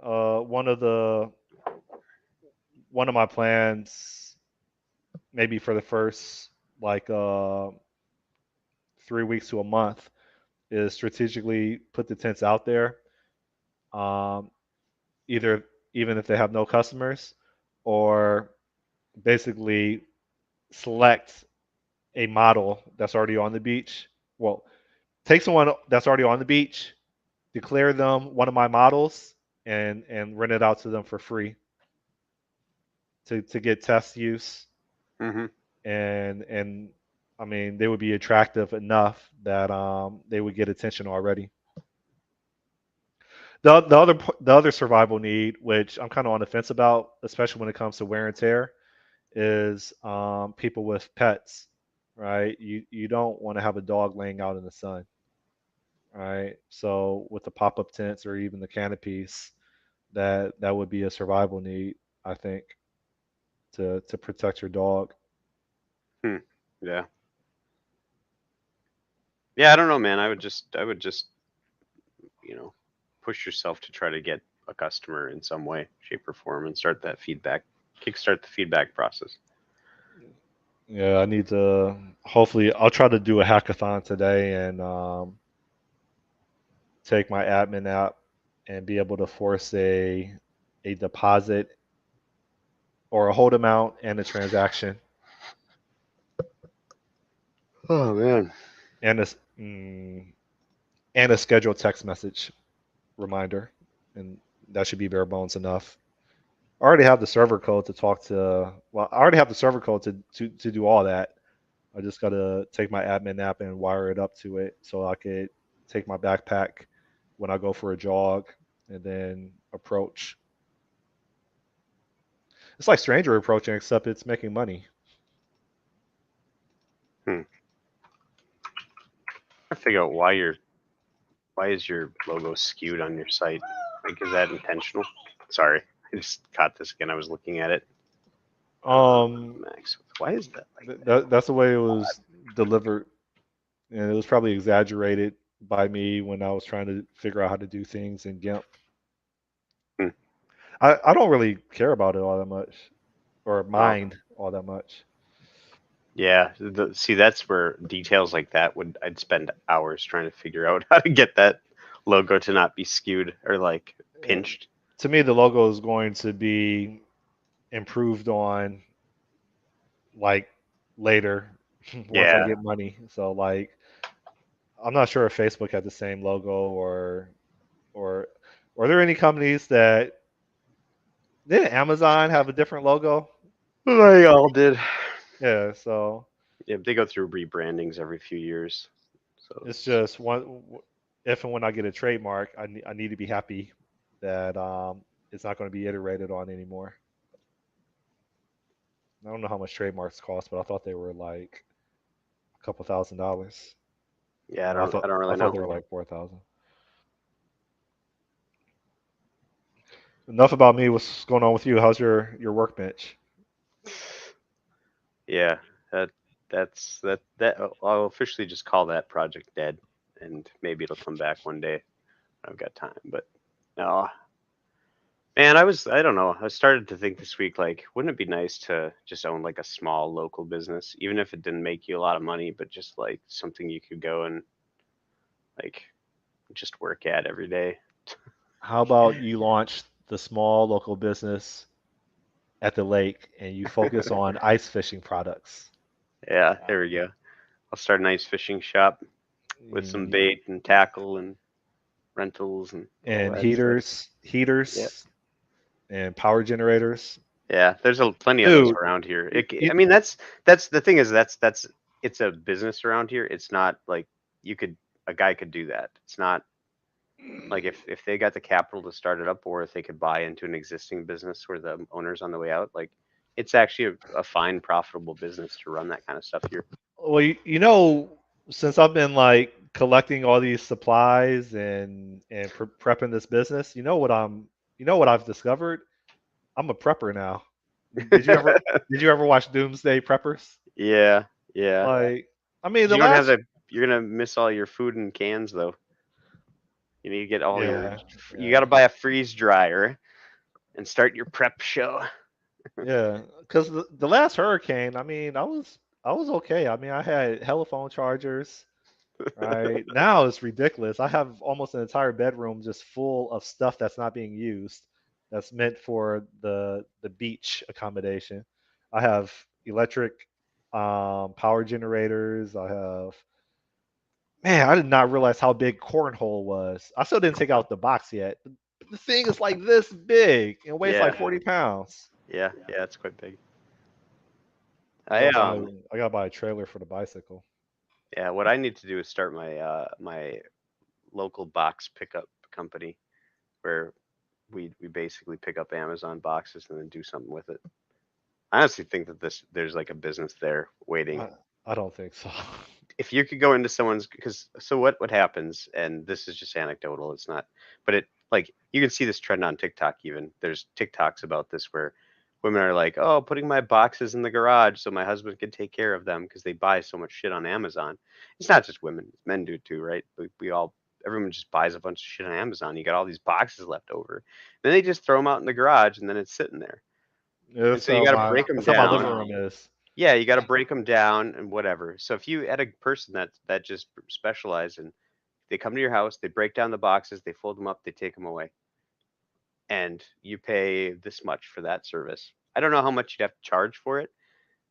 one of my plans, maybe for the first like 3 weeks to a month, is strategically put the tents out there. Um, either even if they have no customers, or basically select a model that's already on the beach. Well, take someone that's already on the beach, declare them one of my models, and rent it out to them for free to get test use, Hmm. and I mean they would be attractive enough that they would get attention already. The other survival need, which I'm kind of on the fence about, especially when it comes to wear and tear, is people with pets, right? You don't want to have a dog laying out in the sun, right? So with the pop up tents or even the canopies, that would be a survival need, I think, to protect your dog. Hmm. Yeah. Yeah, I don't know, man. I would just, you know, push yourself to try to get a customer in some way, shape, or form, and start that feedback, kickstart the feedback process. Yeah, I need to. Hopefully, I'll try to do a hackathon today and take my admin app and be able to force a deposit or a hold amount and a transaction Oh man. and mm, and a scheduled text message reminder, and that should be bare bones enough. I already have the server code to talk to. Well, I already have the server code to do all that. I just gotta take my admin app and wire it up to it so I could take my backpack when I go for a jog and then approach. It's like stranger approaching, except it's making money. Hmm. I figure out why is your logo skewed on your site? Like, is that intentional? Sorry, I just caught this again. I was looking at it. Um, Max, why is that like that's the way it was delivered, and it was probably exaggerated by me when I was trying to figure out how to do things in GIMP. that? Hmm. I don't really care about it all that much or Oh, mind all that much. yeah. See, that's where details like that would I'd spend hours trying to figure out how to get that logo to not be skewed or like Uh, pinched. to me, the logo is going to be improved on like later once I Yeah. get money. So like I'm not sure if Facebook had the same logo or are there any companies that did Amazon have a different logo? They all did. Yeah, so Yeah, they go through rebrandings every few years. So it's it's just one if and when I get a trademark, I need to be happy that it's not going to be iterated on anymore. I don't know how much trademarks cost, but I thought they were like a couple $1,000s. Yeah, Well, I don't I really thought know. they were like 4,000. Enough about me. What's going on with you? How's your workbench? Yeah, that I'll officially just call that project dead, and maybe it'll come back one day. I've got time, but no, man, I don't know. I started to think this week, like, wouldn't it be nice to just own like a small local business, even if it didn't make you a lot of money, but just like something you could go and like just work at every day. How about you launch the small local business at the lake and you focus on ice fishing products Yeah, there we go. I'll start a nice fishing shop with some and, bait and tackle and rentals and all and that stuff. Yeah. heaters and power generators. Yeah, there's plenty of those Dude, around here. you, I you, mean, that's the thing is that's it's a business around here. It's not like you could a guy could do that. It's not like if they got the capital to start it up, or if they could buy into an existing business where the owner's on the way out. Like it's actually a fine, profitable business to run that kind of stuff here. well, since I've been like collecting all these supplies and prepping this business, you know what I've discovered? I'm a prepper now. Did you ever watch Doomsday Preppers? Yeah, yeah. Like, I mean, 'Cause the you don't have last the you're gonna miss all your food in cans though. You need to get all your yeah, you got yeah. to buy a freeze dryer and start your prep show. Yeah, because the last hurricane, I mean, I was okay. I mean, I had telephone chargers. Right now, it's ridiculous. I have almost an entire bedroom just full of stuff that's not being used. That's meant for the beach accommodation. I have electric power generators. I have man, I did not realize how big cornhole was. I still didn't take out the box yet. The thing is like this big and weighs Yeah, like 40 pounds. yeah, it's quite big. I I gotta buy I gotta buy a trailer for the bicycle. Yeah, what I need to do is start my local box pickup company where we basically pick up Amazon boxes and then do something with it. I honestly think that this there's like a business there waiting. I, I don't think so. If you could go into someone's because so what happens, and this is just anecdotal, it's not, but it like you can see this trend on TikTok even. There's TikToks about this where women are like, "Oh, putting my boxes in the garage so my husband can take care of them because they buy so much shit on Amazon." It's not just women, men do too, right? We all everyone just buys a bunch of shit on Amazon. You got all these boxes left over. Then they just throw them out in the garage and then it's sitting there. And so you got to break them That's how my living down. room is. Yeah, you got to break them down and whatever. So if you had a person that just specialized and they come to your house, they break down the boxes, they fold them up, they take them away, and you pay this much for that service. I don't know how much you'd have to charge for it,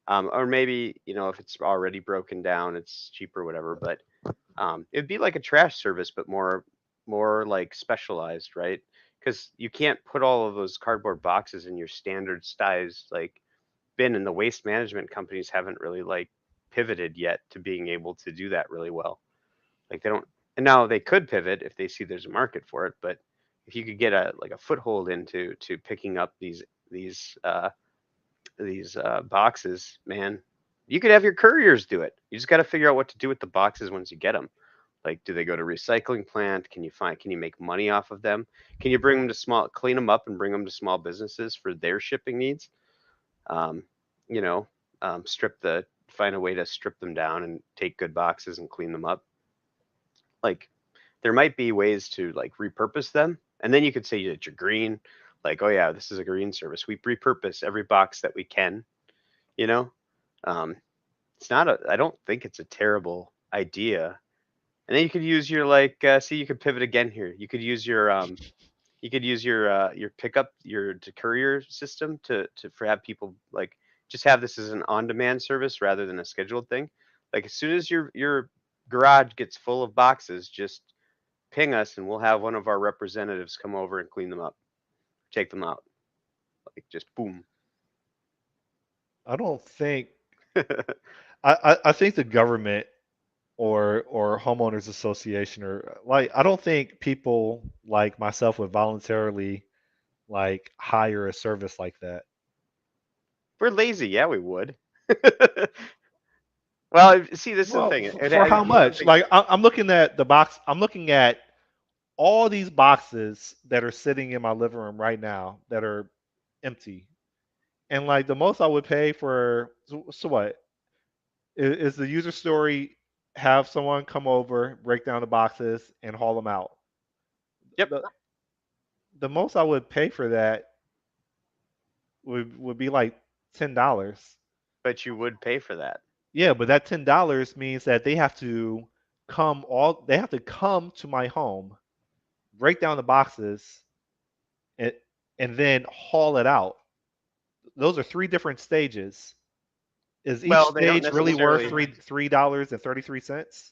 or maybe if it's already broken down, it's cheaper, whatever. But it'd be like a trash service, but more like specialized, right? Because you can't put all of those cardboard boxes in your standard size like bin, and the waste management companies haven't really like pivoted yet to being able to do that really well. Like they don't, and now they could pivot if they see there's a market for it. But if you could get a like a foothold into to picking up these uh, these boxes, man, you could have your couriers do it. You just got to figure out what to do with the boxes once you get them. Like, do they go to recycling plant? Can you make money off of them? Can you bring them to clean them up and bring them to small businesses for their shipping needs? um, you know, find a way to strip them down and take good boxes and clean them up. Like there might be ways to like repurpose them, and then you could say that you're green. Like, oh yeah, this is a green service. We repurpose every box that we can. You know, um, it's not a. I don't think it's a terrible idea. And then you could use your like. See, you could pivot again here. You could use your pickup to courier system to for have people like just have this as an on-demand service rather than a scheduled thing. Like as soon as your garage gets full of boxes, just ping us and we'll have one of our representatives come over and clean them up, take them out. Like just boom. I don't think I think the government or homeowners association or like I don't think people like myself would voluntarily like hire a service like that. we're lazy. Yeah, we would. Well, see, this is the Well, thing. for how This is the much? thing. Like I'm looking at the box. I'm looking at all these boxes that are sitting in my living room right now that are empty. And like the most I would pay for, so what is the user story? Have someone come over, break down the boxes, and haul them out. Yep, The most I would pay for that would be like $10. but you would pay for that. Yeah, but that $10 means that they have to come to my home, break down the boxes, and and then haul it out. Those are three different stages. Is each Well, they don't stage really worth necessarily. $3.33?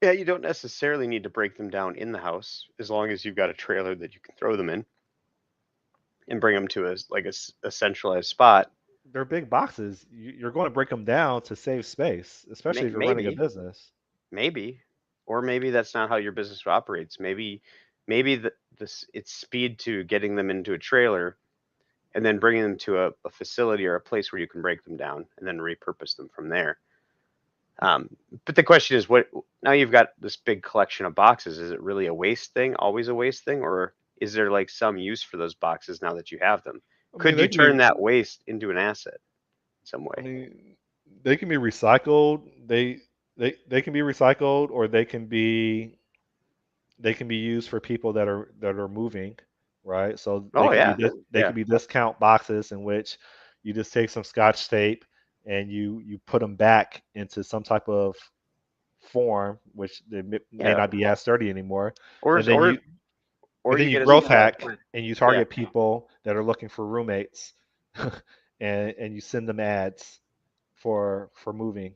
Yeah, you don't necessarily need to break them down in the house as long as you've got a trailer that you can throw them in and bring them to a centralized spot. They're big boxes. You're going to break them down to save space, especially if you're running a Maybe, business. maybe, or maybe that's not how your business operates. Maybe this it's speed to getting them into a trailer and then bringing them to a facility or a place where you can break them down and then repurpose them from there. Um, but the question is, what now you've got this big collection of boxes? Is it really a waste thing, always a waste thing, or is there like some use for those boxes now that you have them? I mean, Could you turn that waste into an asset some I way? mean, they can be recycled. They can be recycled, or they can be used for people that are moving, right? So Oh yeah, they yeah, can be discount boxes in which you just take some scotch tape and you put them back into some type of form, which they may yeah. not be as sturdy anymore, Or and then or you or then you you get a growth hack where and you yeah, target people that are looking for roommates, and you send them ads for moving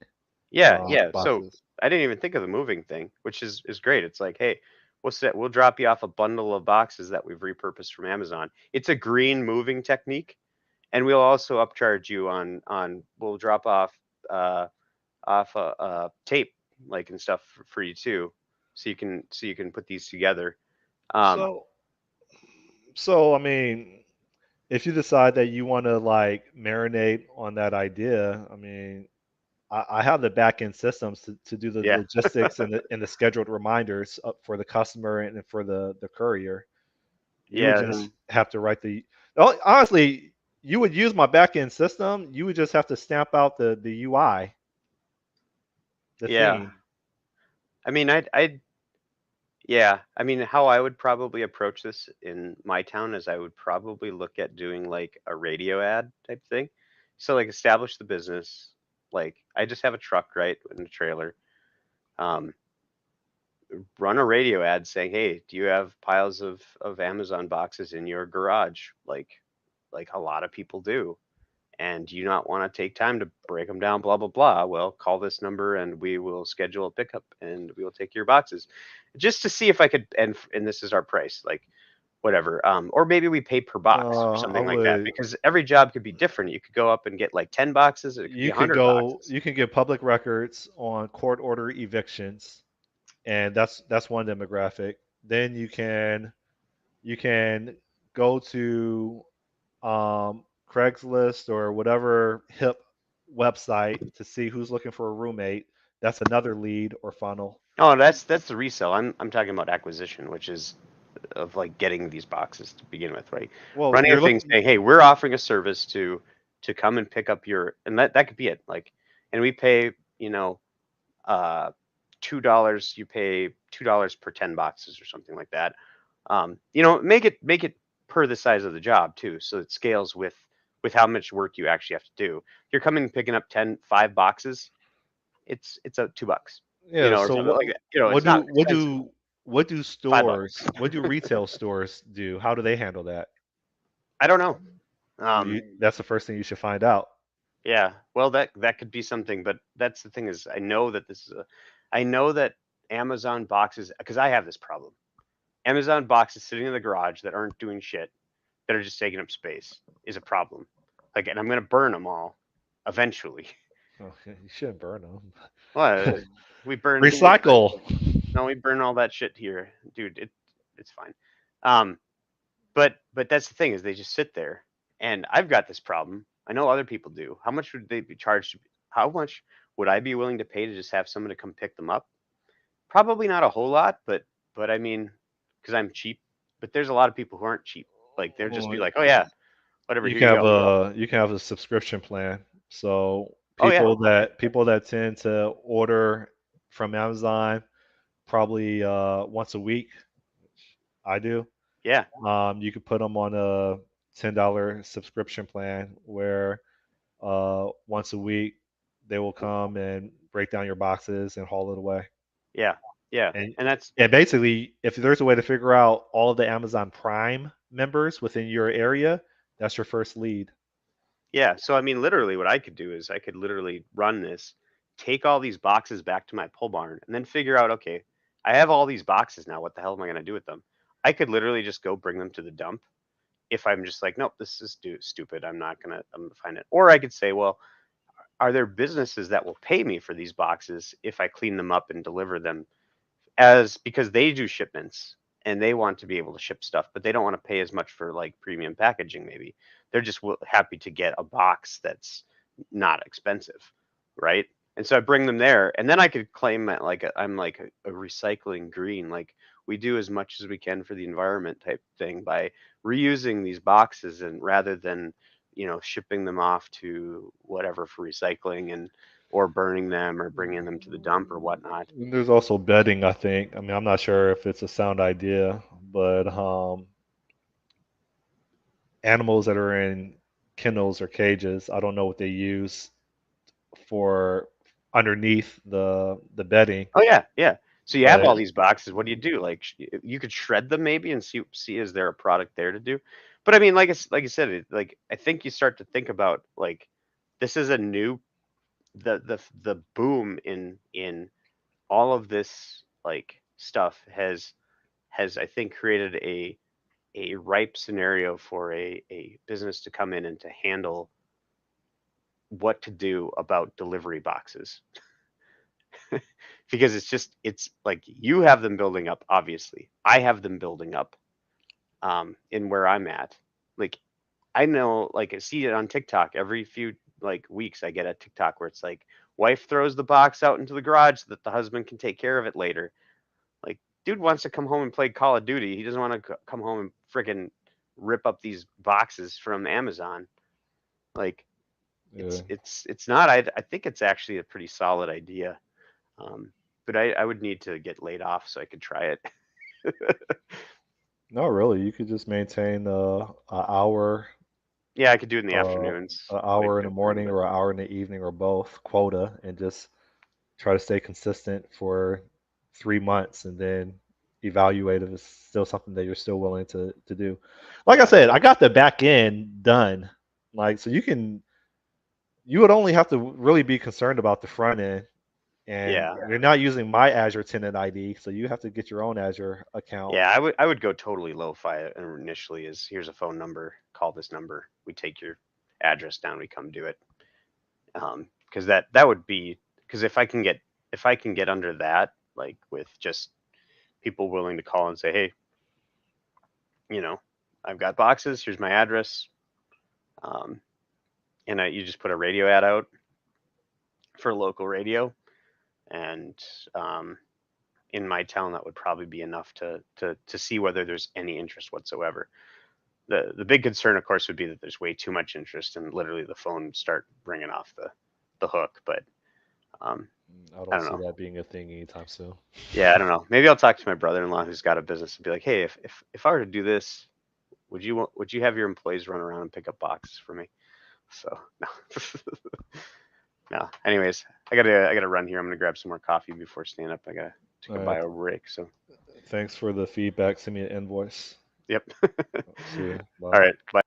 yeah. So boxes. I didn't even think of the moving thing, which is great. It's like, hey, we'll drop you off a bundle of boxes that we've repurposed from Amazon. It's a green moving technique, and we'll also upcharge you on we'll drop uh off tape like and stuff for you too, so you can put these together. Um, So I mean, if you decide that you want to like marinate on that idea, I mean, I have the back end systems to do the yeah, logistics and the scheduled reminders up for the customer and for the courier. You would yeah, just have to write honestly, you would use my back end system. You would just have to stamp out the UI, the yeah. theme. I mean, I'd yeah. I mean, how I would probably approach this in my town is I would probably look at doing like a radio ad type thing. So like establish the business. Like I just have a truck, right, in a trailer. Um, Run a radio ad saying, "Hey, do you have piles of Amazon boxes in your garage?" Like a lot of people do. And do you not want to take time to break them down, blah blah blah, well, call this number and we will schedule a pickup and we will take your boxes, just to see if I could. And this is our price, like whatever. Or maybe we pay per box or I something like that, would. because every job could be different. You could go up and get like 10 boxes, it could be You could 100 go. boxes. You can get public records on court order evictions, and that's one demographic. Then you can go to Craigslist or whatever hip website to see who's looking for a roommate. That's another lead or funnel. Oh, that's the resale. I'm talking about acquisition, which is of like getting these boxes to begin with, right? Well, Running a you're thing looking. saying, "Hey, we're offering a service to come and pick up your," and that could be it. Like, and we pay, uh, $2. You pay $2 per 10 boxes or something like that. Make it per the size of the job too, so it scales with how much work you actually have to do. If you're coming and picking up 5 boxes, it's a $2, Yeah. or So something like that. what It's not do expensive. stores? $5. What do retail stores do? How do they handle that? I don't know. Well, Um, that's the first thing you should find out. Yeah, well, that could be something, but that's the thing is, I know that Amazon boxes, because I have this problem. Amazon boxes sitting in the garage that aren't doing shit, that are just taking up space, is a problem. Like, and I'm gonna burn them all eventually. Oh, you shouldn't burn them. Well, we burn, Recycle. no, we burn all that shit here, dude. It's fine. Um, but that's the thing is they just sit there, and I've got this problem. I know other people do. How much would they be charged? How much would I be willing to pay to just have someone to come pick them up? Probably not a whole lot, but I mean, because I'm cheap. But there's a lot of people who aren't cheap. Like they'll just Well, be like, oh yeah, whatever, you here can you have go. a subscription plan. So Oh yeah, people that tend to order from Amazon probably once a week, which I do. yeah, You could put them on a $10 subscription plan where once a week they will come and break down your boxes and haul it away. yeah, yeah. And And that's and basically, if there's a way to figure out all of the Amazon Prime members within your area, that's your first lead. yeah. So I mean, literally, what I could do is I could literally run this, take all these boxes back to my pole barn, and then figure out, okay, I have all these boxes now. What the hell am I going to do with them? I could literally just go bring them to the dump if I'm just like, nope, this is stupid. I'm gonna find it. Or I could say, well, are there businesses that will pay me for these boxes if I clean them up and deliver them, as because they do shipments and they want to be able to ship stuff, but they don't want to pay as much for like premium packaging. Maybe they're just happy to get a box that's not expensive, right? And so I bring them there, and then I could claim that like I'm like a recycling green, like we do as much as we can for the environment type thing by reusing these boxes, and rather than shipping them off to whatever for recycling and or burning them or bringing them to the dump or whatnot. And there's also bedding, I think. I mean, I'm not sure if it's a sound idea, but animals that are in kennels or cages, I don't know what they use for underneath the bedding, Oh yeah, yeah. So you have but all these boxes. What do you do? Like you could shred them maybe and see is there a product there to do. But I mean, like I said, like I think you start to think about like this is a new the boom in all of this like stuff has I think created a ripe scenario for a business to come in and to handle what to do about delivery boxes. Because it's like you have them building up, obviously I have them building up in where I'm at. Like I know, like I see it on TikTok every few like weeks. I get a TikTok where it's like wife throws the box out into the garage so that the husband can take care of it later. Like dude wants to come home and play Call of Duty, he doesn't want to come home and freaking rip up these boxes from Amazon. Like yeah. it's not, I think it's actually a pretty solid idea. um but I would need to get laid off so I could try it. No, really, you could just maintain Yeah, I could do it in the uh, afternoons. an Wake hour in the up early, morning but or an hour in the evening or both quota, and just try to stay consistent for 3 months, and then evaluate if it's still something that you're still willing to do. Like I yeah, said, I got the back end done. Like, so you would only have to really be concerned about the front end, and yeah, you're not using my Azure tenant ID, so you have to get your own Azure account. yeah. I would go totally lo-fi initially. Is here's a phone number, call this number. We take your address down. We come do it. Because that would be, because if I can get under that, like with just people willing to call and say, hey, you know, I've got boxes. Here's my address. Um, and you just put a radio ad out for local radio, and um, in my town, that would probably be enough to see whether there's any interest whatsoever. The big concern, of course, would be that there's way too much interest, and literally the phone would start ringing off the hook. But um, I I don't don't see know. that being a thing anytime soon. Yeah, I don't know. Maybe I'll talk to my brother-in-law who's got a business and be like, hey, if I were to do this, would you have your employees run around and pick up boxes for me? So no, no. Anyways, I gotta run here. I'm gonna grab some more coffee before staying up. I gotta take All a right. bio break. So Thanks for the feedback. Send me an invoice. yep. See you. All Bye. right. Bye.